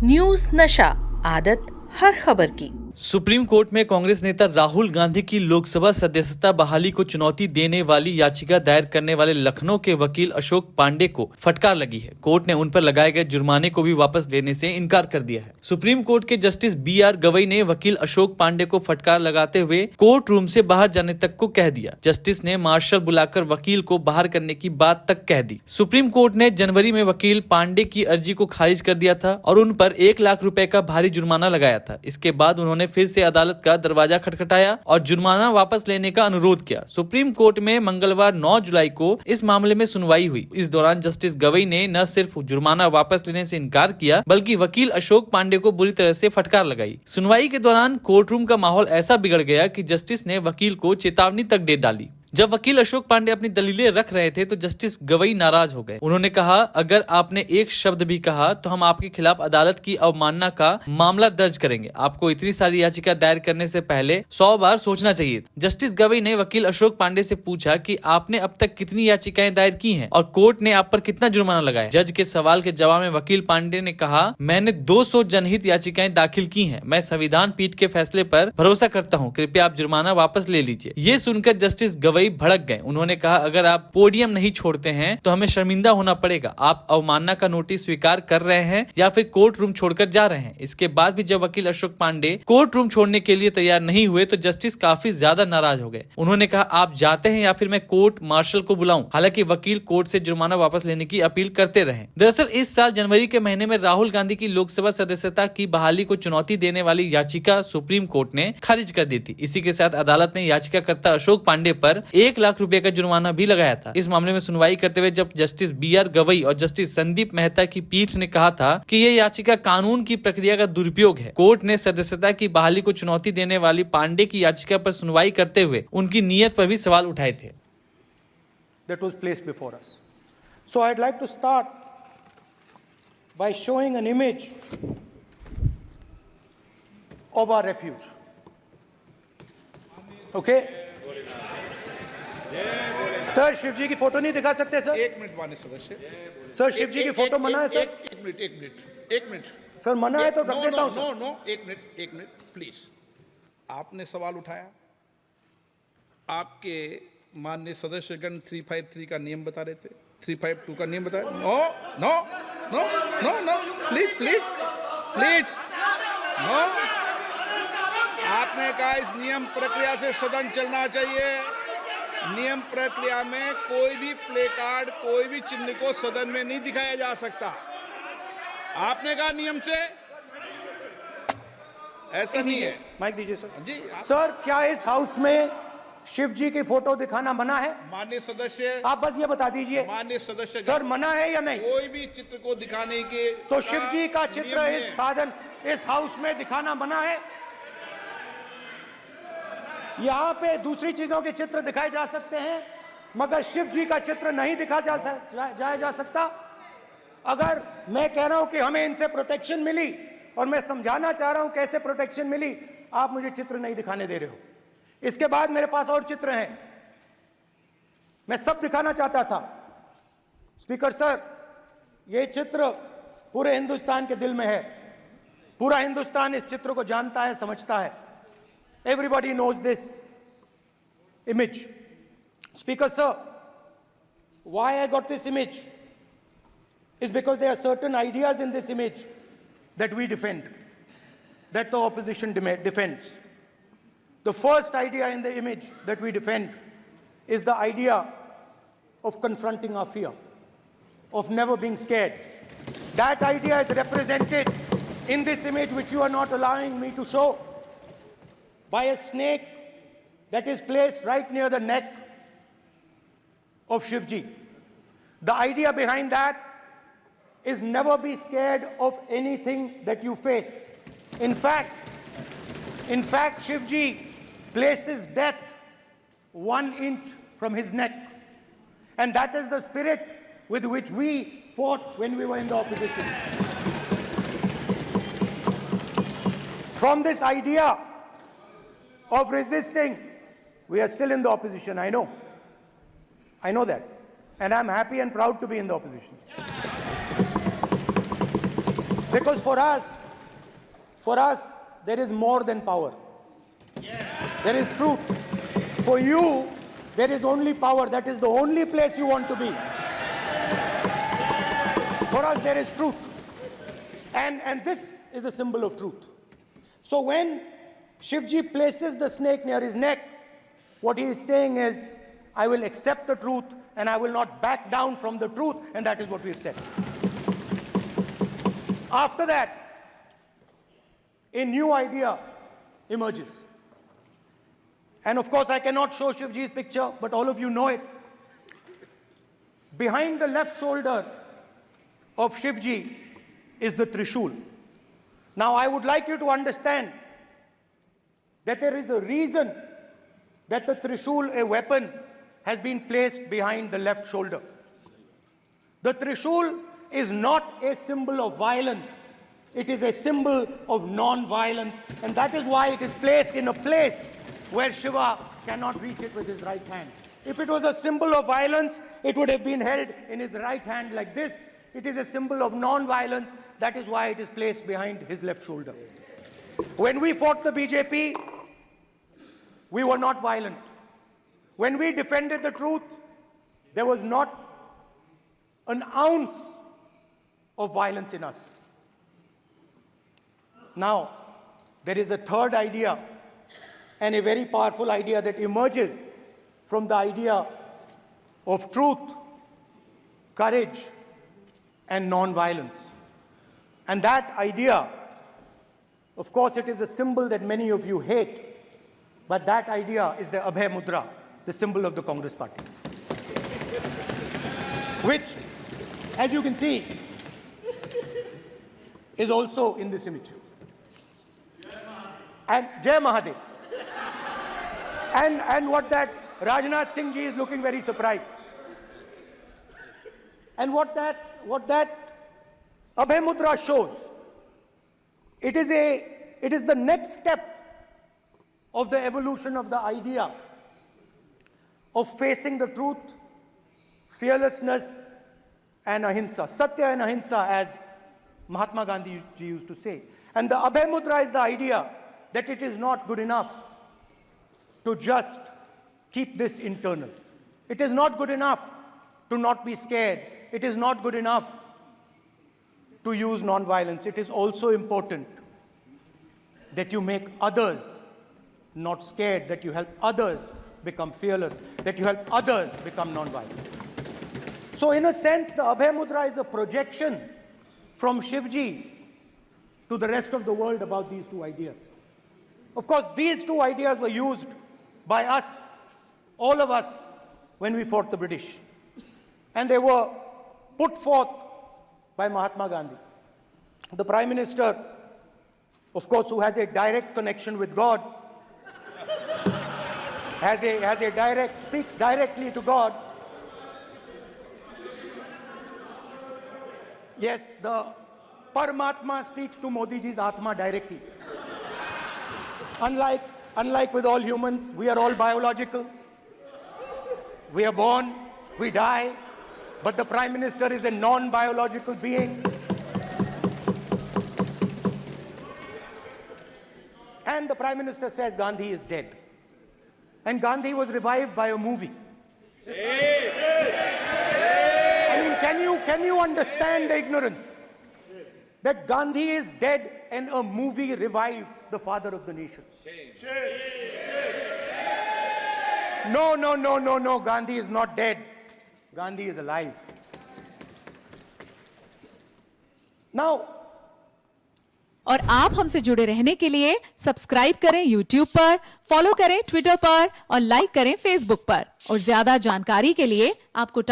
News नशा, आदत हर खबर की। सुप्रीम कोर्ट में कांग्रेस नेता राहुल गांधी की लोकसभा सदस्यता बहाली को चुनौती देने वाली याचिका दायर करने वाले लखनऊ के वकील अशोक पांडे को फटकार लगी है। कोर्ट ने उन पर लगाए गए जुर्माने को भी वापस लेने से इनकार कर दिया है। सुप्रीम कोर्ट के जस्टिस BR गवई ने वकील अशोक पांडे को फटकार लगाते हुए कोर्ट रूम से बाहर जाने तक को कह दिया। जस्टिस ने मार्शल बुलाकर वकील को बाहर करने की बात तक कह दी। सुप्रीम कोर्ट ने जनवरी में वकील पांडे की अर्जी को खारिज कर दिया था और उन पर 1 लाख रुपए का भारी जुर्माना लगाया था। इसके बाद उन्होंने फिर से अदालत का दरवाजा खटखटाया और जुर्माना वापस लेने का अनुरोध किया। सुप्रीम कोर्ट में मंगलवार 9 जुलाई को इस मामले में सुनवाई हुई। इस दौरान जस्टिस गवई ने न सिर्फ जुर्माना वापस लेने से इनकार किया, बल्कि वकील अशोक पांडे को बुरी तरह से फटकार लगाई। सुनवाई के दौरान कोर्ट रूम का माहौल ऐसा बिगड़ गया कि जस्टिस ने वकील को चेतावनी तक दे डाली। जब वकील अशोक पांडे अपनी दलीलें रख रहे थे तो जस्टिस गवई नाराज हो गए। उन्होंने कहा, अगर आपने एक शब्द भी कहा तो हम आपके खिलाफ अदालत की अवमानना का मामला दर्ज करेंगे। आपको इतनी सारी याचिका दायर करने से पहले 100 बार सोचना चाहिए। जस्टिस गवई ने वकील अशोक पांडे से पूछा कि आपने अब तक कितनी याचिकाएं दायर की हैं और कोर्ट ने आप पर कितना जुर्माना लगाया। जज के सवाल के जवाब में वकील पांडे ने कहा, मैंने 200 जनहित याचिकाएं दाखिल की हैं। मैं संविधान पीठ के फैसले पर भरोसा करता हूँ। कृपया आप जुर्माना वापस ले लीजिए। ये सुनकर जस्टिस गवई भड़क गए। उन्होंने कहा, अगर आप पोडियम नहीं छोड़ते हैं तो हमें शर्मिंदा होना पड़ेगा। आप अवमानना का नोटिस स्वीकार कर रहे हैं या फिर कोर्ट रूम छोड़कर जा रहे हैं। इसके बाद भी जब वकील अशोक पांडे कोर्ट रूम छोड़ने के लिए तैयार नहीं हुए तो जस्टिस काफी ज्यादा नाराज हो गए। उन्होंने कहा, आप जाते हैं या फिर मैं कोर्ट मार्शल को बुलाऊं। हालांकि वकील कोर्ट से जुर्माना वापस लेने की अपील करते रहे। दरअसल इस साल जनवरी के महीने में राहुल गांधी की लोकसभा सदस्यता की बहाली को चुनौती देने वाली याचिका सुप्रीम कोर्ट ने खारिज कर दी थी। इसी के साथ अदालत ने याचिकाकर्ता अशोक पांडे पर 1 लाख रुपए का जुर्माना भी लगाया था। इस मामले में सुनवाई करते हुए जब जस्टिस BR गवई और जस्टिस संदीप मेहता की पीठ ने कहा था कि यह याचिका कानून की प्रक्रिया का दुरुपयोग है। कोर्ट ने सदस्यता की बहाली को चुनौती देने वाली पांडे की याचिका पर सुनवाई करते हुए उनकी नीयत पर भी सवाल उठाए थे। That was placed before us. So I'd like to start by showing an image of our refuge. Okay? Sir, Shiv ji की फोटो नहीं दिखा सकते सर? 1 मिनट माननीय सदस्य। सर, शिव जी की फोटो मना है सर? एक मिनट सर, मना है तो रख देता हूं सर। नो, एक मिनट प्लीज। आपने सवाल उठाया, आपके माननीय सदस्यगण 353 का नियम बता रहे थे, 352 का नियम बताया। No please no. आपने कहा इस नियम प्रक्रिया से सदन चलना चाहिए। नियम प्रक्रिया में कोई भी प्ले कार्ड, कोई भी चिन्ह को सदन में नहीं दिखाया जा सकता। आपने कहा नियम से ऐसा नहीं है। माइक दीजिए सर। जी सर, क्या इस हाउस में शिव जी की फोटो दिखाना मना है? माननीय सदस्य, आप बस ये बता दीजिए। माननीय सदस्य सर, मना है या नहीं? कोई भी चित्र को दिखाने के तो शिव जी का चित्र इस हाउस में दिखाना मना है। यहाँ पे दूसरी चीजों के चित्र दिखाए जा सकते हैं, मगर शिव जी का चित्र नहीं दिखाया जा सकता। अगर मैं कह रहा हूं कि हमें इनसे प्रोटेक्शन मिली और मैं समझाना चाह रहा हूं कैसे प्रोटेक्शन मिली, आप मुझे चित्र नहीं दिखाने दे रहे हो। इसके बाद मेरे पास और चित्र हैं, मैं सब दिखाना चाहता था। स्पीकर सर, ये चित्र पूरे हिंदुस्तान के दिल में है। पूरा हिंदुस्तान इस चित्र को जानता है, समझता है। Everybody knows this image. Speaker sir, why I got this image is because there are certain ideas in this image that we defend, that the opposition defends. The first idea in the image that we defend is the idea of confronting our fear, of never being scared. That idea is represented in this image, which you are not allowing me to show, by a snake that is placed right near the neck of Shivji. The idea behind that is never be scared of anything that you face. In fact, Shivji places death 1 inch from his neck. And that is the spirit with which we fought when we were in the opposition. From this idea of resisting, we are still in the opposition. I know that, and I'm happy and proud to be in the opposition. Because for us, there is more than power. There is truth. For you, there is only power. That is the only place you want to be. For us, there is truth. And this is a symbol of truth. So when Shivji places the snake near his neck, what he is saying is, I will accept the truth and I will not back down from the truth, and that is what we have said. After that, a new idea emerges. And of course, I cannot show Shivji's picture, but all of you know it. Behind the left shoulder of Shivji is the Trishul. Now, I would like you to understand that there is a reason that the Trishul, a weapon, has been placed behind the left shoulder. The Trishul is not a symbol of violence. It is a symbol of non-violence, and that is why it is placed in a place where Shiva cannot reach it with his right hand. If it was a symbol of violence, it would have been held in his right hand like this. It is a symbol of non-violence. That is why it is placed behind his left shoulder. When we fought the BJP, we were not violent. When we defended the truth, there was not an ounce of violence in us. Now, there is a third idea, and a very powerful idea that emerges from the idea of truth, courage, and non-violence. And that idea, of course, it is a symbol that many of you hate, but that idea is the Abhay Mudra, the symbol of the Congress Party, which, as you can see, is also in this image. And Jai Mahadev. And what that Rajnath Singh ji is looking very surprised. And what that Abhay Mudra shows, it is the next step of the evolution of the idea of facing the truth, fearlessness, and ahimsa. Satya and ahimsa, as Mahatma Gandhi ji used to say. And the Abhay Mudra is the idea that it is not good enough to just keep this internal. It is not good enough to not be scared. It is not good enough to use non-violence. It is also important that you make others not scared, that you help others become fearless, that you help others become non-violent. So in a sense, the Abhay Mudra is a projection from Shivji to the rest of the world about these two ideas. Of course, these two ideas were used by us, all of us, when we fought the British. And they were put forth by Mahatma Gandhi. The Prime Minister, of course, who has a direct connection with God, speaks directly to God. Yes, the Paramatma speaks to Modi ji's Atma directly. Unlike with all humans, we are all biological. We are born, we die, but the Prime Minister is a non-biological being. And the Prime Minister says Gandhi is dead. And Gandhi was revived by a movie. I mean, can you understand the ignorance? That Gandhi is dead and a movie revived the father of the nation. No, Gandhi is not dead. Gandhi is alive. Now, और आप हमसे जुड़े रहने के लिए subscribe करें YouTube पर, follow करें Twitter पर और लाइक करें Facebook पर। और ज्यादा जानकारी के लिए आपको